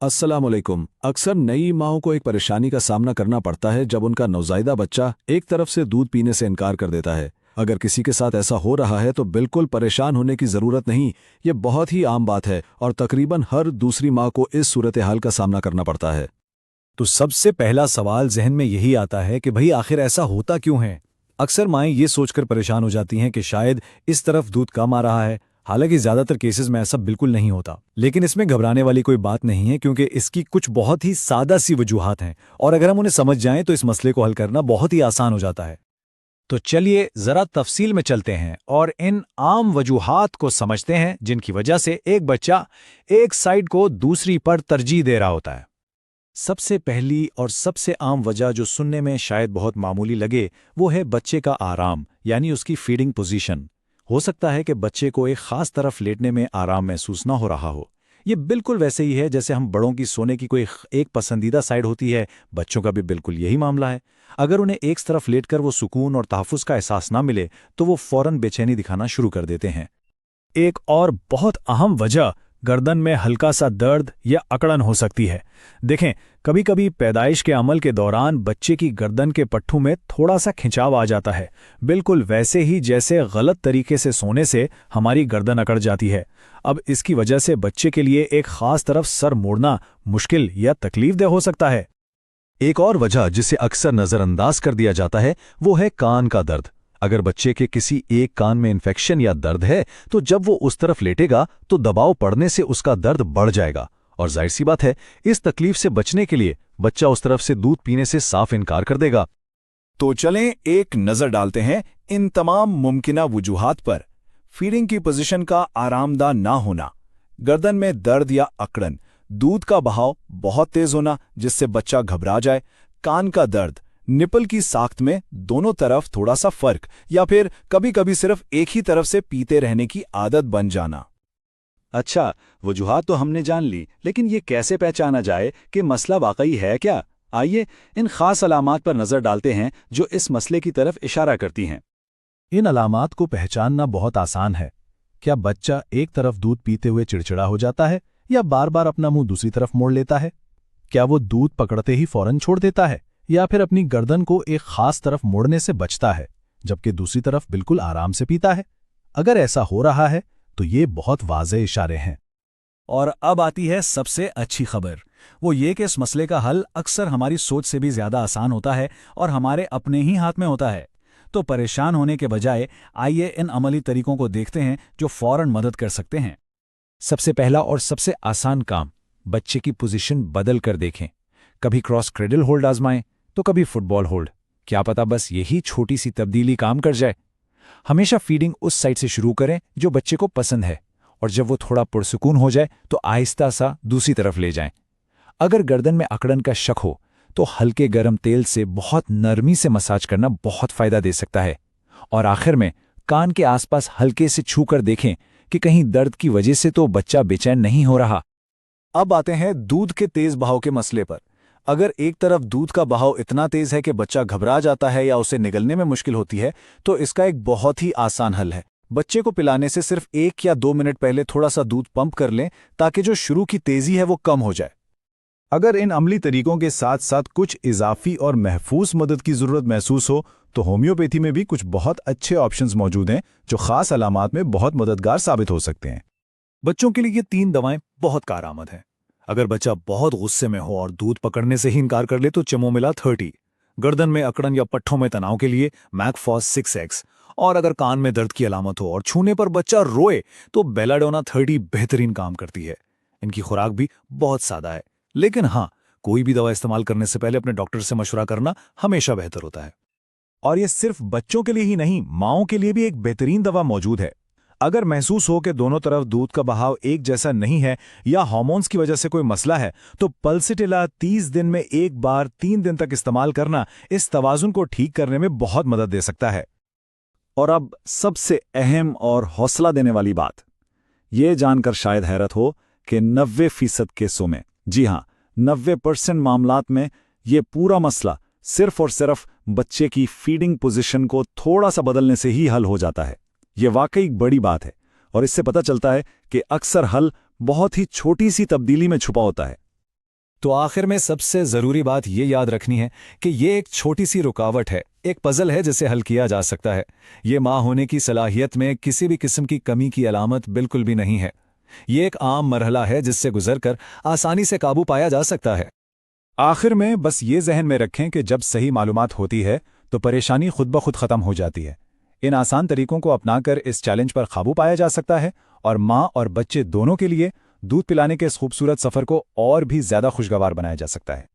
अस्सलाम वालेकुम। अक्सर नई माओं को एक परेशानी का सामना करना पड़ता है जब उनका नवजायदा बच्चा एक तरफ से दूध पीने से इनकार कर देता है। अगर किसी के साथ ऐसा हो रहा है तो बिल्कुल परेशान होने की ज़रूरत नहीं। ये बहुत ही आम बात है और तकरीबन हर दूसरी माँ को इस सूरत हाल का सामना करना पड़ता है। तो सबसे पहला सवाल जहन में यही आता है कि भाई आखिर ऐसा होता क्यों है। अक्सर माएँ ये सोचकर परेशान हो जाती हैं कि शायद इस तरफ दूध कम आ रहा है। हालांकि ज्यादातर केसेस में ऐसा बिल्कुल नहीं होता, लेकिन इसमें घबराने वाली कोई बात नहीं है क्योंकि इसकी कुछ बहुत ही सादा सी वजूहात हैं और अगर हम उन्हें समझ जाएं तो इस मसले को हल करना बहुत ही आसान हो जाता है। तो चलिए जरा तफसील में चलते हैं और इन आम वजूहात को समझते हैं जिनकी वजह से एक बच्चा एक साइड को दूसरी पर तरजीह दे रहा होता है। सबसे पहली और सबसे आम वजह जो सुनने में शायद बहुत मामूली लगे वो है बच्चे का आराम, यानी उसकी फीडिंग पोजीशन। हो सकता है कि बच्चे को एक खास तरफ लेटने में आराम महसूस ना हो रहा हो। ये बिल्कुल वैसे ही है जैसे हम बड़ों की सोने की कोई एक पसंदीदा साइड होती है, बच्चों का भी बिल्कुल यही मामला है। अगर उन्हें एक तरफ लेटकर वो सुकून और तहफ़्फ़ुज़ का एहसास ना मिले तो वो फौरन बेचैनी दिखाना शुरू कर देते हैं। एक और बहुत अहम वजह गर्दन में हल्का सा दर्द या अकड़न हो सकती है। देखें, कभी कभी पैदाइश के अमल के दौरान बच्चे की गर्दन के पट्टू में थोड़ा सा खिंचाव आ जाता है, बिल्कुल वैसे ही जैसे गलत तरीके से सोने से हमारी गर्दन अकड़ जाती है। अब इसकी वजह से बच्चे के लिए एक खास तरफ सर मोड़ना मुश्किल या तकलीफदेह हो सकता है। एक और वजह जिसे अक्सर नज़रअंदाज कर दिया जाता है वो है कान का दर्द। अगर बच्चे के किसी एक कान में इन्फेक्शन या दर्द है तो जब वो उस तरफ लेटेगा तो दबाव पड़ने से उसका दर्द बढ़ जाएगा और जाहिर सी बात है इस तकलीफ से बचने के लिए बच्चा उस तरफ से दूध पीने से साफ इनकार कर देगा। तो चलें एक नज़र डालते हैं इन तमाम मुमकिना वजूहात पर। फीडिंग की पोजीशन का आरामदा ना होना, गर्दन में दर्द या अकड़न, दूध का बहाव बहुत तेज होना जिससे बच्चा घबरा जाए, कान का दर्द, निपल की साख्त में दोनों तरफ थोड़ा सा फर्क या फिर कभी-कभी सिर्फ एक ही तरफ से पीते रहने की आदत बन जाना। अच्छा, वजूहात तो हमने जान ली, लेकिन ये कैसे पहचाना जाए कि मसला वाकई है क्या? आइए इन खास अलामात पर नज़र डालते हैं जो इस मसले की तरफ इशारा करती हैं। इन अलामात को पहचानना बहुत आसान है। क्या बच्चा एक तरफ दूध पीते हुए चिड़चिड़ा हो जाता है या बार बार अपना मुंह दूसरी तरफ मोड़ लेता है? क्या वो दूध पकड़ते ही फौरन छोड़ देता है या फिर अपनी गर्दन को एक खास तरफ मोड़ने से बचता है जबकि दूसरी तरफ बिल्कुल आराम से पीता है? अगर ऐसा हो रहा है तो ये बहुत वाज़ेह इशारे हैं। और अब आती है सबसे अच्छी खबर, वो ये कि इस मसले का हल अक्सर हमारी सोच से भी ज्यादा आसान होता है और हमारे अपने ही हाथ में होता है। तो परेशान होने के बजाय आइए इन अमली तरीकों को देखते हैं जो फौरन मदद कर सकते हैं। सबसे पहला और सबसे आसान काम, बच्चे की पोजीशन बदल कर देखें। कभी क्रॉस क्रेडल होल्ड आजमाएं तो कभी फुटबॉल होल्ड। क्या पता बस यही छोटी सी तब्दीली काम कर जाए। हमेशा फीडिंग उस साइड से शुरू करें जो बच्चे को पसंद है और जब वो थोड़ा पुरसुकून हो जाए तो आहिस्ता सा दूसरी तरफ ले जाएं। अगर गर्दन में अकड़न का शक हो तो हल्के गर्म तेल से बहुत नरमी से मसाज करना बहुत फायदा दे सकता है। और आखिर में कान के आसपास हल्के से छू कर देखें कि कहीं दर्द की वजह से तो बच्चा बेचैन नहीं हो रहा। अब आते हैं दूध के तेज बहाव के मसले पर। अगर एक तरफ दूध का बहाव इतना तेज है कि बच्चा घबरा जाता है या उसे निगलने में मुश्किल होती है तो इसका एक बहुत ही आसान हल है। बच्चे को पिलाने से सिर्फ 1 या 2 मिनट पहले थोड़ा सा दूध पंप कर लें ताकि जो शुरू की तेजी है वो कम हो जाए। अगर इन अमली तरीकों के साथ साथ कुछ इजाफी और महफूज मदद की ज़रूरत महसूस हो तो होम्योपैथी में भी कुछ बहुत अच्छे ऑप्शंस मौजूद हैं जो खास अलामात में बहुत मददगार साबित हो सकते हैं। बच्चों के लिए ये 3 दवाएं बहुत कारआमद हैं। अगर बच्चा बहुत गुस्से में हो और दूध पकड़ने से ही इनकार कर ले तो चमोमिला 30, गर्दन में अकड़न या पट्ठों में तनाव के लिए मैकफॉस 6X, और अगर कान में दर्द की अलामत हो और छूने पर बच्चा रोए तो बेलाडोना 30 बेहतरीन काम करती है। इनकी खुराक भी बहुत सादा है, लेकिन हाँ, कोई भी दवा इस्तेमाल करने से पहले अपने डॉक्टर से मशवरा करना हमेशा बेहतर होता है। और ये सिर्फ बच्चों के लिए ही नहीं, माओं के लिए भी एक बेहतरीन दवा मौजूद है। अगर महसूस हो कि दोनों तरफ दूध का बहाव एक जैसा नहीं है या हार्मोन्स की वजह से कोई मसला है तो पल्सिटिला 30 दिन में एक बार 3 दिन तक इस्तेमाल करना इस तवाज़ुन को ठीक करने में बहुत मदद दे सकता है। और अब सबसे अहम और हौसला देने वाली बात, ये जानकर शायद हैरत हो कि 90% केसों में, जी हाँ 90% मामलात में, ये पूरा मसला सिर्फ और सिर्फ बच्चे की फीडिंग पोजीशन को थोड़ा सा बदलने से ही हल हो जाता है। ये वाकई एक बड़ी बात है और इससे पता चलता है कि अक्सर हल बहुत ही छोटी सी तब्दीली में छुपा होता है। तो आखिर में सबसे ज़रूरी बात ये याद रखनी है कि ये एक छोटी सी रुकावट है, एक पजल है जिसे हल किया जा सकता है। ये माँ होने की सलाहियत में किसी भी किस्म की कमी की अलामत बिल्कुल भी नहीं है। ये एक आम मरहला है जिससे गुजरकर आसानी से काबू पाया जा सकता है। आखिर में बस ये जहन में रखें कि जब सही मालूमात होती है तो परेशानी खुद ब खुद ख़त्म हो जाती है। इन आसान तरीकों को अपनाकर इस चैलेंज पर काबू पाया जा सकता है और माँ और बच्चे दोनों के लिए दूध पिलाने के इस खूबसूरत सफ़र को और भी ज़्यादा खुशगवार बनाया जा सकता है।